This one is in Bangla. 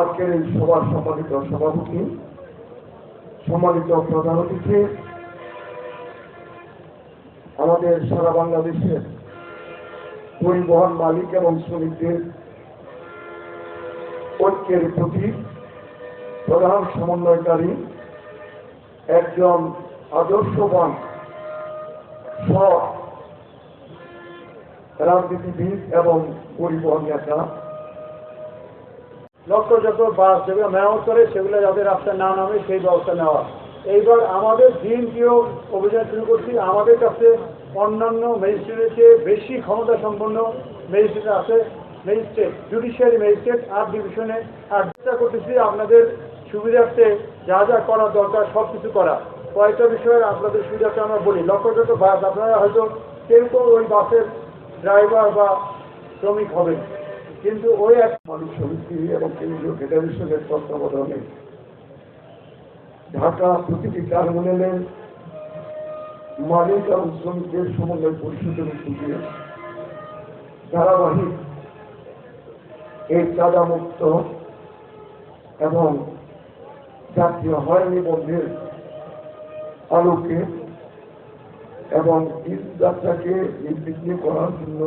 আজকের এই সভার সম্মানিত সভাপতি, সম্মানিত প্রধান অতিথি, আমাদের সারা বাংলাদেশের পরিবহন মালিক এবং শ্রমিকদের ঐক্যের প্রতীক, প্রধান সমন্বয়কারী, একজন আদর্শবান সৎ রাজনীতিবিদ এবং পরিবহন নেতা। লক্ষ্য যত বাস যেগুলো মেরামত করে সেগুলো যাতে রাস্তায় না নামে সেই ব্যবস্থা নেওয়া। এইবার আমাদের দিনটিও অভিযান শুরু করছি। আমাদের কাছে অন্যান্য ম্যাজিস্ট্রেটের চেয়ে বেশি ক্ষমতা সম্পন্ন ম্যাজিস্ট্রেট আছে, ম্যাজিস্ট্রেট, জুডিশিয়ারি ম্যাজিস্ট্রেট 8 ডিভিশনে। আর চেষ্টা করতেছি আপনাদের সুবিধার্থে যা যা করা দরকার সব কিছু করা। কয়েকটা বিষয়ে আপনাদের সুবিধার্থে আমরা বলি। লক্ষ্যগত বাস, আপনারা হয়তো কেউ ওই বাসের ড্রাইভার বা শ্রমিক হবেন, কিন্তু ওই এক মালিক সমিতি এবং কেন্দ্রীয় ফেডারেশনের তত্ত্বাবধানে ঢাকা প্রতিটি টার্মিনালে মালিক এবং শ্রমিকদের সমন্বয় পরিষদের উদ্যোগে ধারাবাহিক এই চাঁদা মুক্ত এবং জাতীয় হয়রানি বন্ধের আলোকে এবং ঈদ যাত্রাকে নির্বিঘ্ন করার জন্য